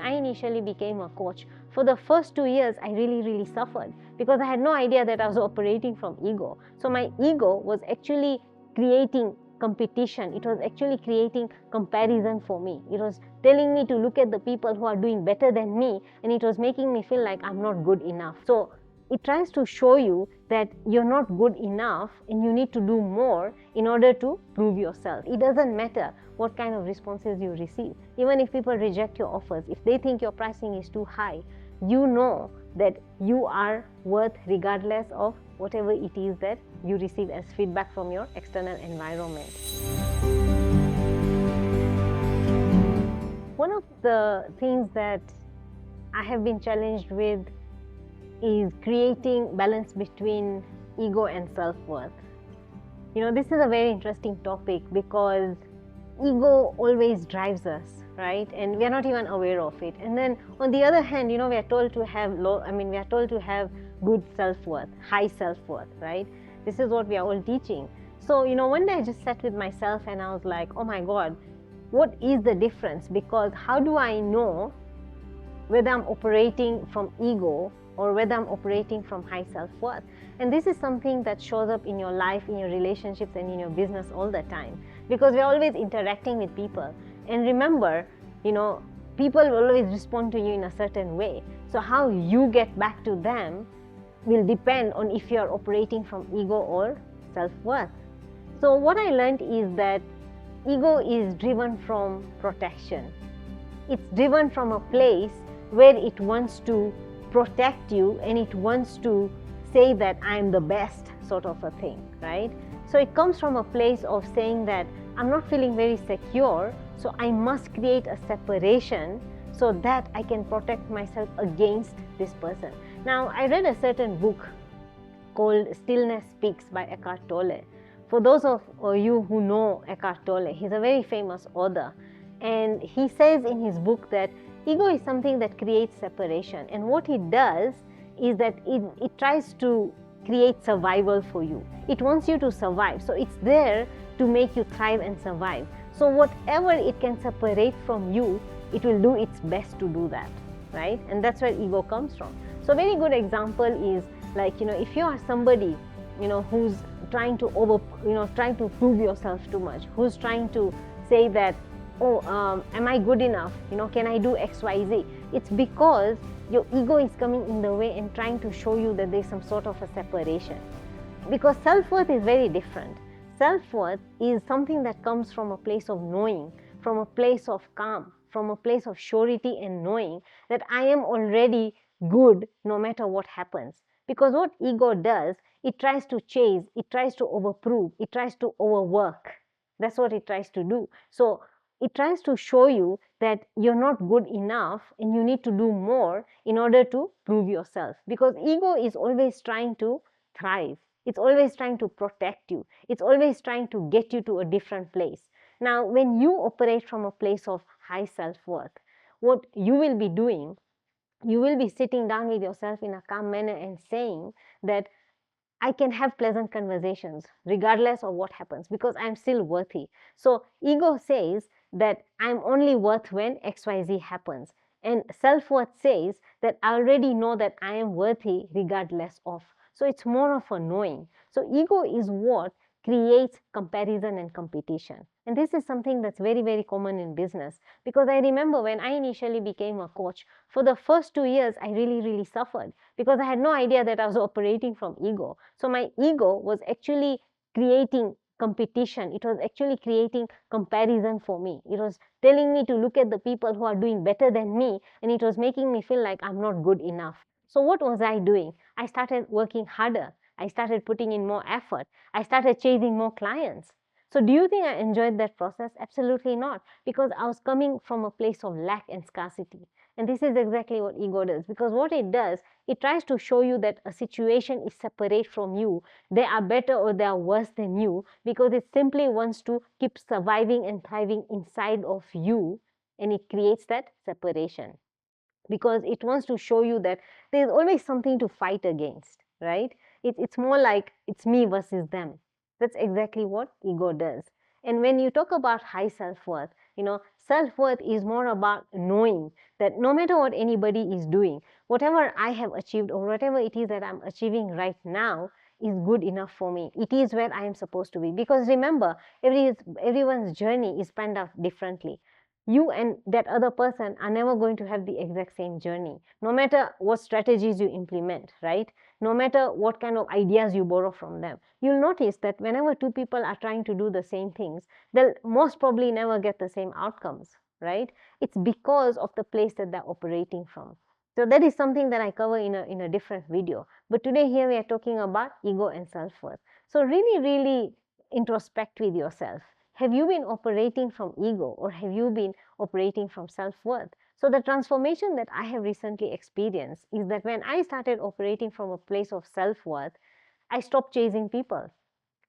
I initially became a coach, for the first 2 years, I really suffered because I had no idea that I was operating from ego. So my ego was actually creating competition. It was actually creating comparison for me. It was telling me to look at the people who are doing better than me, and it was making me feel like I'm not good enough. So it tries to show you that you're not good enough and you need to do more in order to prove yourself. It doesn't matter what kind of responses you receive. Even if people reject your offers, if they think your pricing is too high, you know that you are worth regardless of whatever it is that you receive as feedback from your external environment. One of the things that I have been challenged with is creating balance between ego and self-worth. This is a very interesting topic because ego always drives us, right? And we are not even aware of it. And then on the other hand, we are told to have good self-worth, high self-worth, right? This is what we are all teaching. So, one day I just sat with myself and I was like, oh my God, what is the difference? Because how do I know whether I'm operating from ego or whether I'm operating from high self-worth? And this is something that shows up in your life, in your relationships, and in your business all the time, because we're always interacting with people. And remember, people will always respond to you in a certain way. So how you get back to them will depend on if you're operating from ego or self-worth. So what I learned is that ego is driven from protection. It's driven from a place where it wants to protect you and it wants to say that I'm the best, sort of a thing, right? So it comes from a place of saying that I'm not feeling very secure, so I must create a separation so that I can protect myself against this person. Now, I read a certain book called Stillness Speaks by Eckhart Tolle. For those of you who know Eckhart Tolle, he's a very famous author. And he says in his book that ego is something that creates separation. And what it does is that it tries to create survival for you. It wants you to survive. So it's there to make you thrive and survive. So whatever it can separate from you, it will do its best to do that, right? And that's where ego comes from. So a very good example is like, if you are somebody, who's trying to prove yourself too much, who's trying to say that, am I good enough? Can I do X, Y, Z? It's because your ego is coming in the way and trying to show you that there's some sort of a separation. Because self-worth is very different. Self-worth is something that comes from a place of knowing, from a place of calm, from a place of surety and knowing that I am already good no matter what happens. Because what ego does, it tries to chase, it tries to overprove, it tries to overwork. That's what it tries to do. So it tries to show you that you're not good enough and you need to do more in order to prove yourself. Because ego is always trying to thrive. It's always trying to protect you. It's always trying to get you to a different place. Now, when you operate from a place of high self-worth, what you will be doing, you will be sitting down with yourself in a calm manner and saying that I can have pleasant conversations regardless of what happens because I'm still worthy. So ego says that I'm only worth when XYZ happens. And self-worth says that I already know that I am worthy regardless of. So it's more of a knowing. So ego is what creates comparison and competition. And this is something that's very common in business. Because I remember when I initially became a coach, for the first 2 years, I really suffered because I had no idea that I was operating from ego. So my ego was actually creating competition. It was actually creating comparison for me. It was telling me to look at the people who are doing better than me, and it was making me feel like I'm not good enough. So what was I doing? I started working harder. I started putting in more effort. I started chasing more clients. So do you think I enjoyed that process? Absolutely not, because I was coming from a place of lack and scarcity. And this is exactly what ego does, because what it does, it tries to show you that a situation is separate from you. They are better or they are worse than you, because it simply wants to keep surviving and thriving inside of you, and it creates that separation. Because it wants to show you that there's always something to fight against, right? It's more like it's me versus them. That's exactly what ego does. And when you talk about high self-worth, Self-worth is more about knowing that no matter what anybody is doing, whatever I have achieved or whatever it is that I'm achieving right now is good enough for me. It is where I am supposed to be. Because remember, everyone's journey is planned out differently. You and that other person are never going to have the exact same journey, no matter what strategies you implement, right? No matter what kind of ideas you borrow from them. You'll notice that whenever two people are trying to do the same things, they'll most probably never get the same outcomes, right? It's because of the place that they're operating from. So that is something that I cover in a different video. But today here we are talking about ego and self-worth. So really, really introspect with yourself. Have you been operating from ego or have you been operating from self-worth? So the transformation that I have recently experienced is that when I started operating from a place of self-worth, I stopped chasing people.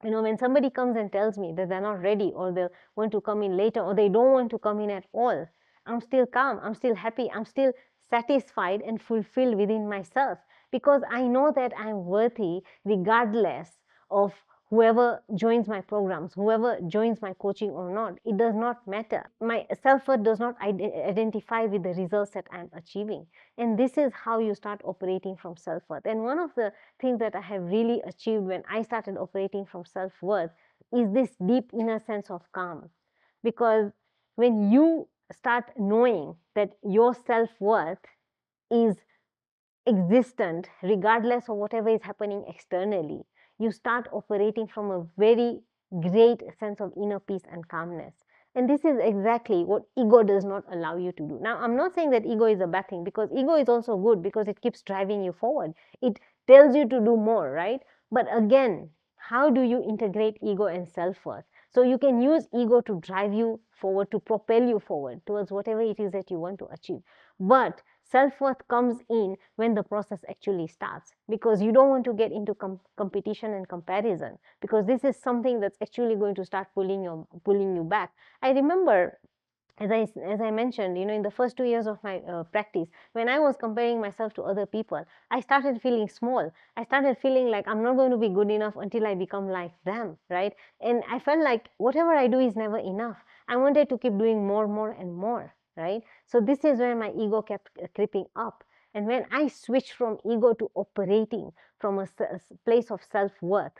When somebody comes and tells me that they're not ready or they want to come in later or they don't want to come in at all, I'm still calm, I'm still happy, I'm still satisfied and fulfilled within myself because I know that I'm worthy regardless of whoever joins my programs, whoever joins my coaching or not. It does not matter. My self-worth does not identify with the results that I'm achieving. And this is how you start operating from self-worth. And one of the things that I have really achieved when I started operating from self-worth is this deep inner sense of calm. Because when you start knowing that your self-worth is existent regardless of whatever is happening externally, you start operating from a very great sense of inner peace and calmness. And this is exactly what ego does not allow you to do. Now, I'm not saying that ego is a bad thing, because ego is also good because it keeps driving you forward. It tells you to do more, right? But again, how do you integrate ego and self-worth? So you can use ego to drive you forward, to propel you forward towards whatever it is that you want to achieve. But self-worth comes in when the process actually starts, because you don't want to get into competition and comparison, because this is something that's actually going to start pulling you back. I remember, as I mentioned, in the first 2 years of my practice, when I was comparing myself to other people, I started feeling small. I started feeling like I'm not going to be good enough until I become like them, right? And I felt like whatever I do is never enough. I wanted to keep doing more and more, right? So this is where my ego kept creeping up. And when I switched from ego to operating from a place of self-worth,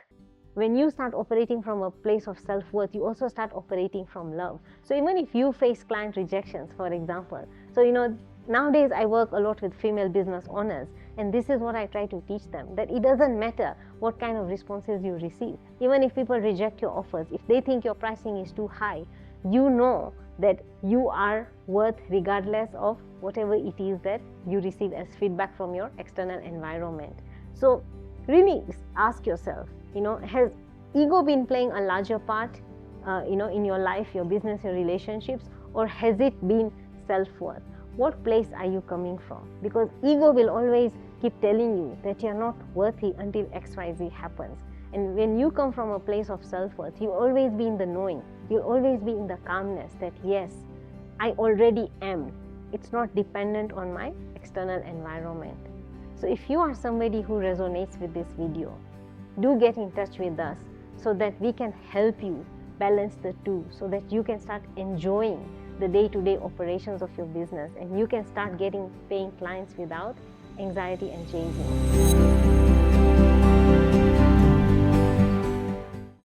when you start operating from a place of self-worth, you also start operating from love. So even if you face client rejections, for example, so nowadays I work a lot with female business owners, and this is what I try to teach them, that it doesn't matter what kind of responses you receive. Even if people reject your offers, if they think your pricing is too high, you know that you are worth regardless of whatever it is that you receive as feedback from your external environment. So really ask yourself, has ego been playing a larger part, in your life, your business, your relationships, or has it been self-worth? What place are you coming from? Because ego will always keep telling you that you're not worthy until XYZ happens. And when you come from a place of self-worth, you'll always be in the knowing. You'll always be in the calmness that, yes, I already am. It's not dependent on my external environment. So if you are somebody who resonates with this video, do get in touch with us so that we can help you balance the two, so that you can start enjoying the day-to-day operations of your business and you can start paying clients without anxiety and chasing.